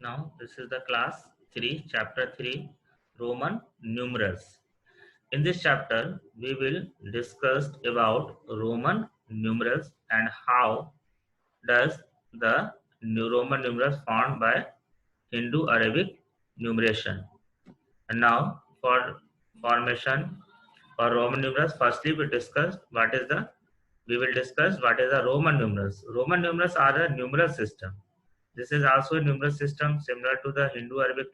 Now this is the class 3, chapter 3, Roman numerals. In this chapter, we will discuss about Roman numerals and how does the Roman numerals found by Hindu-Arabic numeration. And now for formation for Roman numerals, firstly we will discuss what is the Roman numerals. Roman numerals are a numeral system. This is also a numeral system similar to the Hindu-Arabic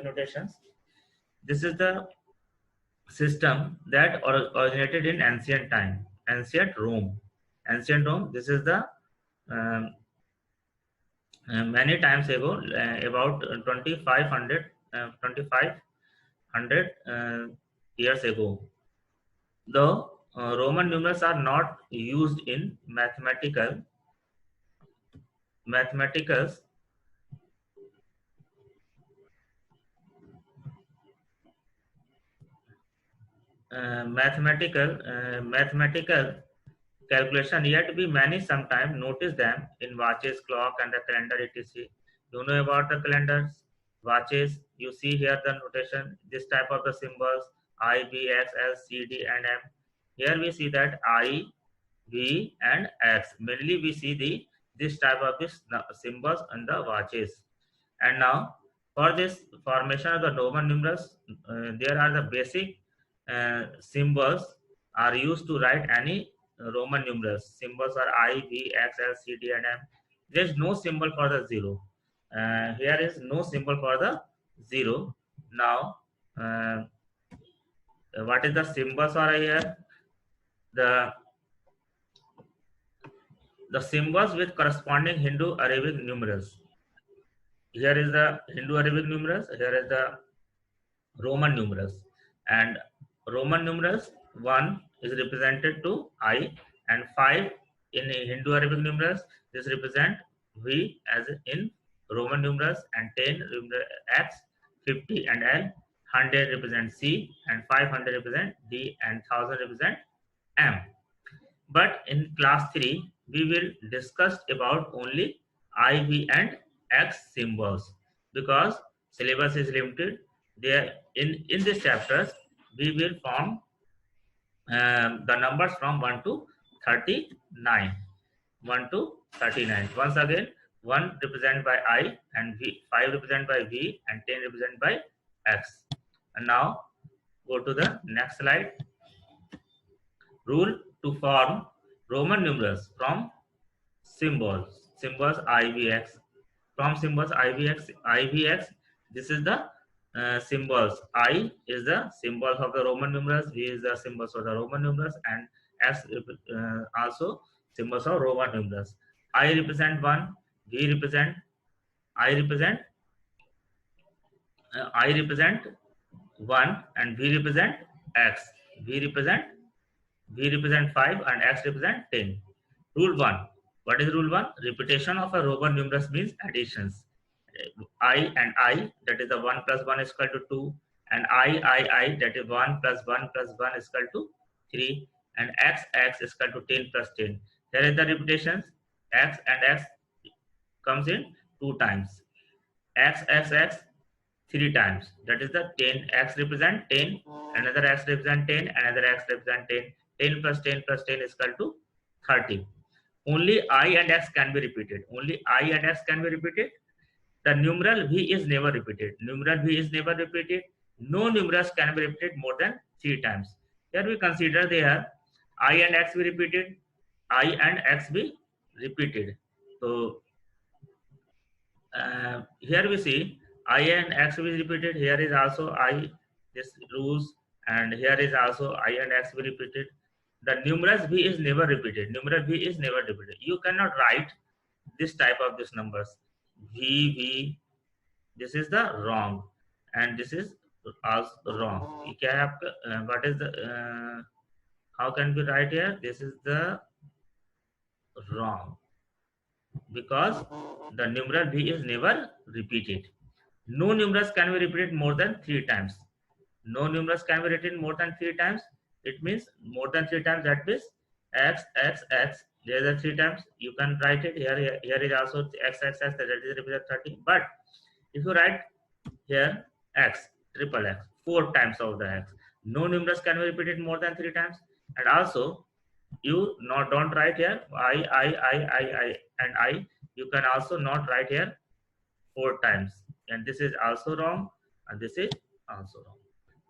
notations. This is the system that originated in ancient time, ancient Rome. Ancient Rome, this is the um, many times ago, about 2500 years ago. Though Roman numerals are not used in mathematicals mathematical calculation, yet we many sometimes notice them in watches, clock, and the calendar etc. You know about the calendars, watches. You see here the notation, this type of the symbols I, B, X, S, C, D, and M. Here we see that I, V, and X. Mainly we see this type of this symbols on the watches. And now for this formation of the Roman numerals, there are the basic symbols are used to write any Roman numerals. Symbols are I, V, X, L, C, D, and M. There is no symbol for the zero. Here is no symbol for the zero. Now, what is the symbols are here? The symbols with corresponding Hindu-Arabic numerals. Here is the Hindu-Arabic numerals. Here is the Roman numerals. And Roman numerals 1 is represented to I, and 5 in Hindu-Arabic numerals this represent V as in Roman numerals, and 10 X, 50 and L, 100 represent C, and 500 represent D, and 1000 represent M. But in class 3 we will discuss about only I, V and X symbols because syllabus is limited. There in this chapters we will form the numbers from 1 to 39. 1 to 39. Once again, 1 represented by I, and V, 5 represented by V, and 10 represented by X. And now go to the next slide. Rule to form Roman numerals from symbols IVX. From symbols IVX, this is the symbols. I is the symbols of the Roman numerals, V is the symbols of the Roman numerals, and X also symbols of Roman numerals. I represent 1, V represent, I represent 1, and V represent X. V represent 5, and X represent 10. Rule 1. What is rule 1? Repetition of a Roman numerals means additions. I and I, that is the 1 plus 1 is equal to 2, and I, that is 1 plus 1 plus 1 is equal to 3, and X is equal to 10 plus 10. Here is the repetitions. X and X comes in 2 times. X 3 times. That is the 10. X represent 10, another X represent 10, another X represent 10. 10 plus 10 plus 10 is equal to 30. Only I and X can be repeated. Only I and X can be repeated. The numeral V is never repeated. Numeral V is never repeated. No numerals can be repeated more than 3 times. Here we consider there I and X be repeated. I and X be repeated. So here we see I and X be repeated. Here is also I, this rules, and here is also I and X be repeated. The numerals V is never repeated. Numeral V is never repeated. You cannot write this type of these numbers. V, this is the wrong, and this is also wrong. What is the how can we write here? This is the wrong because the numeral V is never repeated. No numerals can be repeated more than 3 times. No numerals can be written more than 3 times. It means more than 3 times, that means X There are 3 times. You can write it here. Here is also x, that is represent 30. But if you write here x, triple x, 4 times of the x, no numerals can be repeated more than 3 times. And also, you don't write here I and I. You can also not write here 4 times. And this is also wrong. And this is also wrong.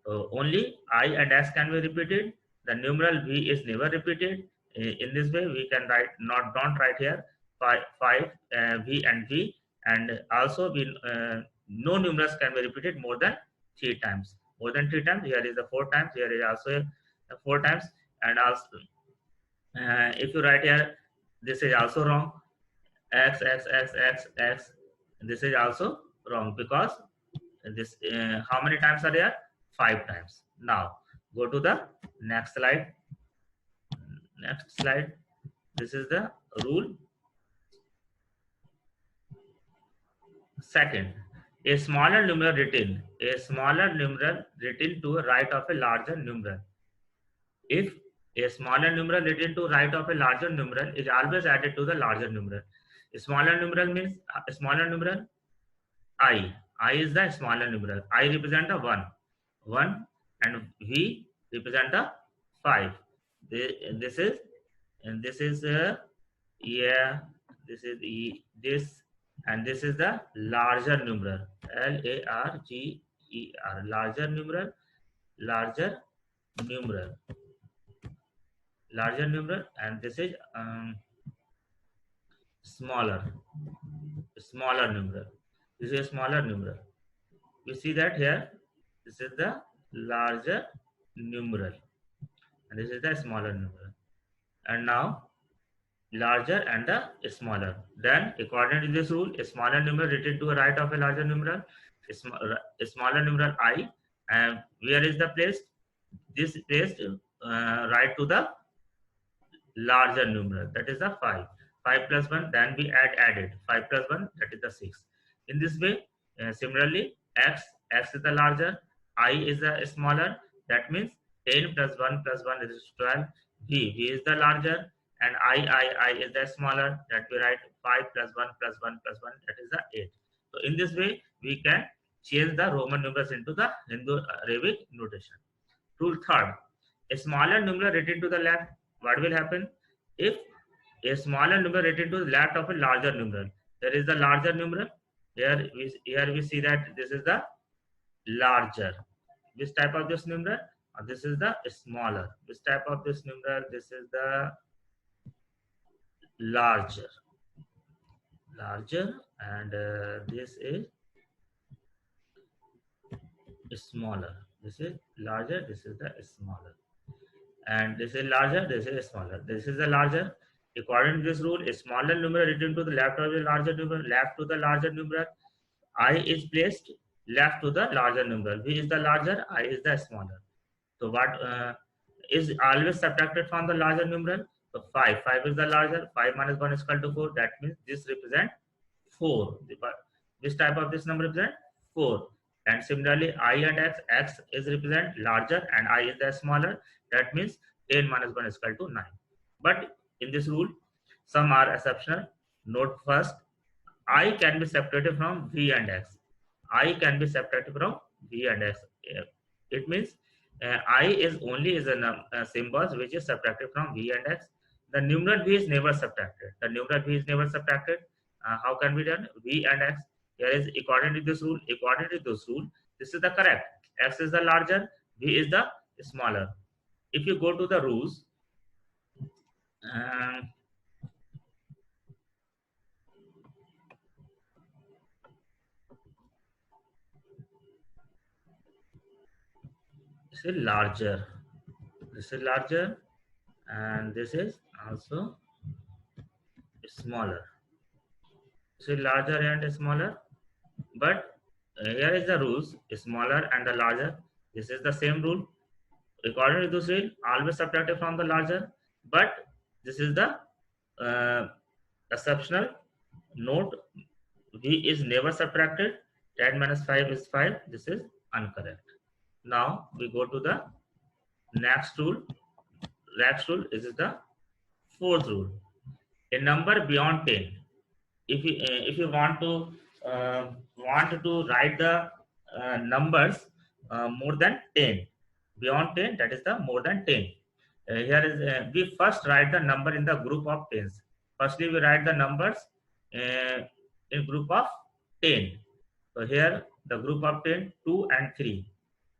So only I and x can be repeated. The numeral v is never repeated. In this way, we can write don't write here 5 v and v, and also no numerals can be repeated more than 3 times. More than 3 times. Here is the 4 times. Here is also 4 times, and also if you write here, this is also wrong. X x x x x. This is also wrong because this how many times are there? 5 times. Now go to the next slide. Next slide. This is the rule. Second, a smaller numeral written to right of a larger numeral. If a smaller numeral written to right of a larger numeral is always added to the larger numeral. A smaller numeral means a smaller numeral I. I is the smaller numeral. I represent the 1, and V represent the 5. This is yeah, this is this, and this is the larger numeral, LARGER, larger numeral, larger numeral, and this is smaller numeral. This is a smaller numeral. We see that here. This is the larger numeral, and this is the smaller numeral. And now larger and the smaller. Then according to this rule, a smaller numeral written to the right of a larger numeral, a smaller numeral I, and where is the place? This placed right to the larger numeral, that is the 5. 5 plus 1, then we added 5 plus 1, that is the 6. In this way, similarly, x is the larger, I is the smaller. That means 10 plus 1 plus 1 is 12. V is the larger, and I is the smaller. That we write 5 plus 1 plus 1 plus 1, that is the 8. So in this way, we can change the Roman numerals into the Hindu-Arabic notation. Rule third, a smaller numeral written to the left. What will happen if a smaller numeral written to the left of a larger numeral? There is the larger numeral. Here we see that this is the larger. Which type of this numeral? This is the smaller. Which type of this numeral? This is the larger, and this is smaller. This is larger. This is the smaller. And this is larger, this is smaller. This is the larger. According to this rule, a smaller numeral written to the left of the larger numeral, left to the larger numeral. I is placed left to the larger numeral. V is the larger, I is the smaller. So what is always subtracted from the larger numeral? So 5 is the larger. 5 minus 1 is equal to 4. That means this represents 4. This type of this number represent 4. And similarly, I and x is represent larger and I is the smaller. That means 10 minus 1 is equal to 9. But in this rule, some are exceptional. Note first, I can be separated from v and x. I can be separated from v and x. It means I is only a symbol which is subtracted from v and x. The numeral v is never subtracted. How can be done? V and x. Here is according to this rule. This is the correct. X is the larger, v is the smaller. If you go to the rules, this is larger, and this is also smaller. This is larger and smaller, but here is the rules: smaller and the larger. This is the same rule. According to this rule, always subtracted from the larger, but this is the exceptional. Note, v is never subtracted. 10 minus 5 is 5. This is incorrect. Now we go to the next rule. This is the fourth rule. a number beyond 10. If you want to write the numbers more than 10, beyond 10, that is the more than 10. Here is we first write the number in the group of tens. Firstly, we write the numbers in group of 10. So here the group of 10, 2 and 3.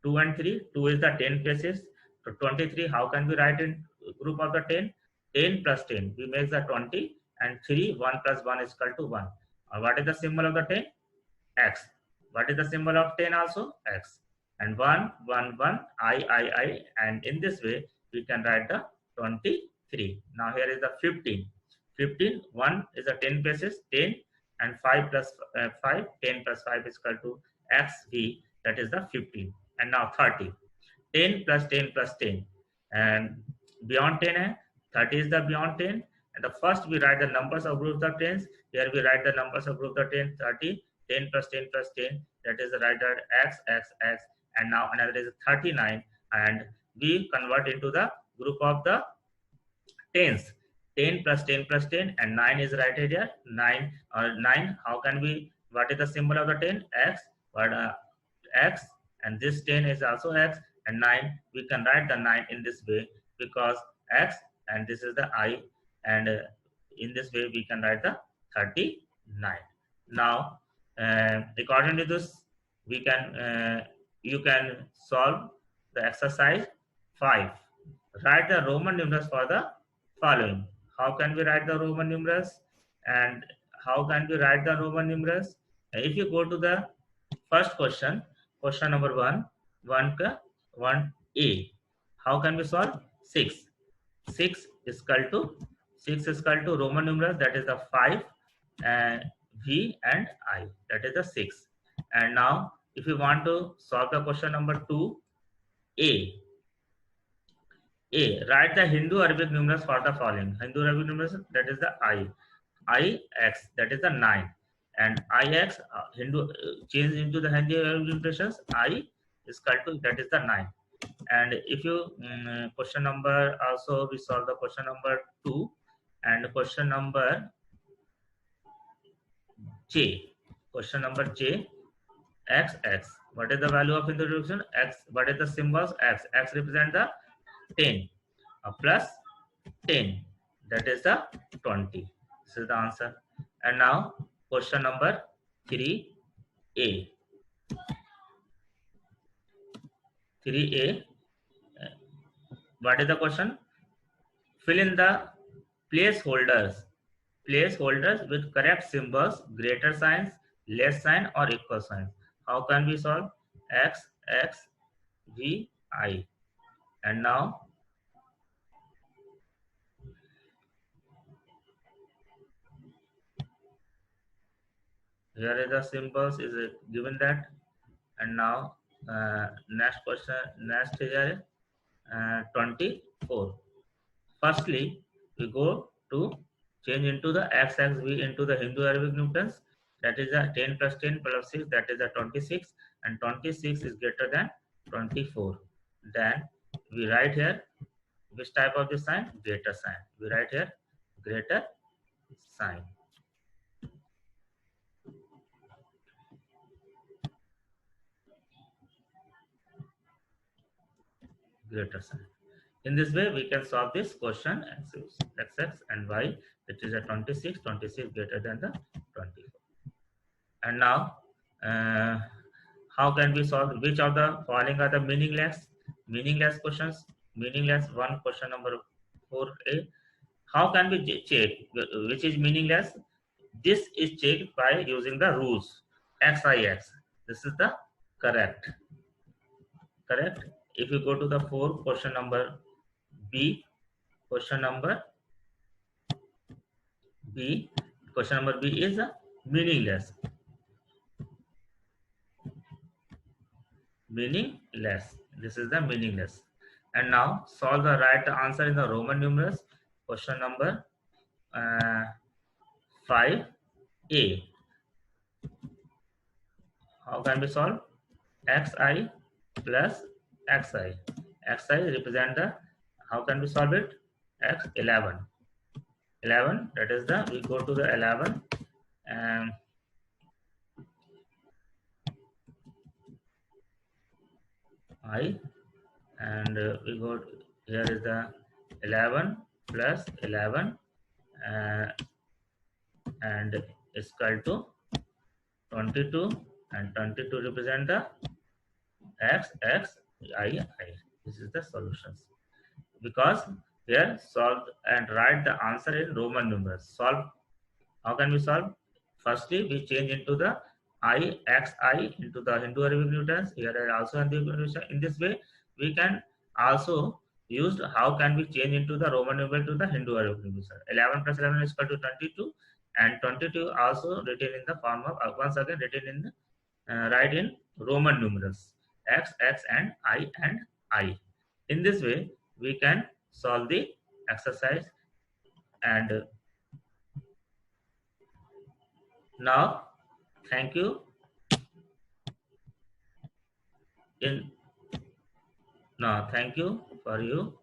2 and 3, 2 is the 10 places. So 23, how can we write in group of the 10? 10 plus 10, we make the 20, and 3, 1 plus 1 is equal to 1. What is the symbol of the 10? X. What is the symbol of 10 also? X. And 1, 1, 1, I, and in this way, we can write the 23. Now here is the 15. 15, 1 is the 10 places, 10, and 5 plus 5, 10 plus 5 is equal to XV, that is the 15. And now 30. 10 plus 10 plus 10. And beyond 10, 30 is the beyond 10. And the first we write the numbers of group of tens. Here we write the numbers of group of 10, 30, 10 plus 10 plus 10. That is the right X, X, X. And now another is 39. And we convert into the group of the tens. 10 plus 10 plus 10, and 9 is right here. 9 or 9. How can we? What is the symbol of the 10? X. What X, and this 10 is also X, and 9. We can write the 9 in this way because X, and this is the I, and in this way we can write the 39. Now, according to this, we can you can solve the exercise 5. Write the Roman numerals for the following. How can we write the Roman numerals? And how can we write the Roman numerals? If you go to the first question, question number 1, 1A. How can we solve? 6. 6 is equal to Roman numerals, that is the 5, V and I, that is the 6. And now, if you want to solve the question number 2A, write the Hindu-Arabic numerals for the following. Hindu-Arabic numerals, that is the IX, that is the 9. And IX, Hindu, change into the Hindu-Arabic notations, I is equal to, that is the 9. And if you, question number, also we solve the question number 2, and question number J. Question number J, XX. What is the value of introduction? X. What is the symbols? X. X represent the 10 plus 10, that is the 20. This is the answer. And now question number 3A. 3A. What is the question? Fill in the placeholders with correct symbols, greater signs, less sign, or equal signs. How can we solve? X, X, V, I. And now here is the symbols is given that. And now next question, next here 24. Firstly, we go to change into the X, X, V into the Hindu-Arabic numerals. That is a 10 plus 10 plus 6, that is a 26, and 26 is greater than 24. Then we write here which type of this sign? Greater sign. We write here greater sign. Greater sign. In this way, we can solve this question X and Y, which is a 26, 26 greater than the 24. And now, how can we solve? Which of the following are the meaningless? Meaningless questions. Meaningless one, question number 4A. How can we check which is meaningless? This is checked by using the rules. XIX. This is the correct. Correct. If you go to the 4, question number B, question number B is meaningless. Meaningless. This is the meaningless. And now solve the right answer in the Roman numerals. Question number 5A. How can we solve? Xi plus Xi. Xi represent the, how can we solve it? X11. 11, that is the, we go to the 11 and I, and we go, here is the 11 plus 11 uh, and is equal to 22, and 22 represent the x, x, I. This is the solutions. Because here solve and write the answer in Roman numerals. Solve. How can we solve? Firstly, we change into the I, x, I into the Hindu Arabic numerals. Here are also Hindu numerals. In this way, we can also use how can we change into the Roman numeral to the Hindu Arabic numerals. 11 plus 11 is equal to 22, and 22 also written in the form of, once again written in the, write in Roman numerals, x, x, and I, and I. In this way, we can solve the exercise. And now, thank you. In now, thank you for you.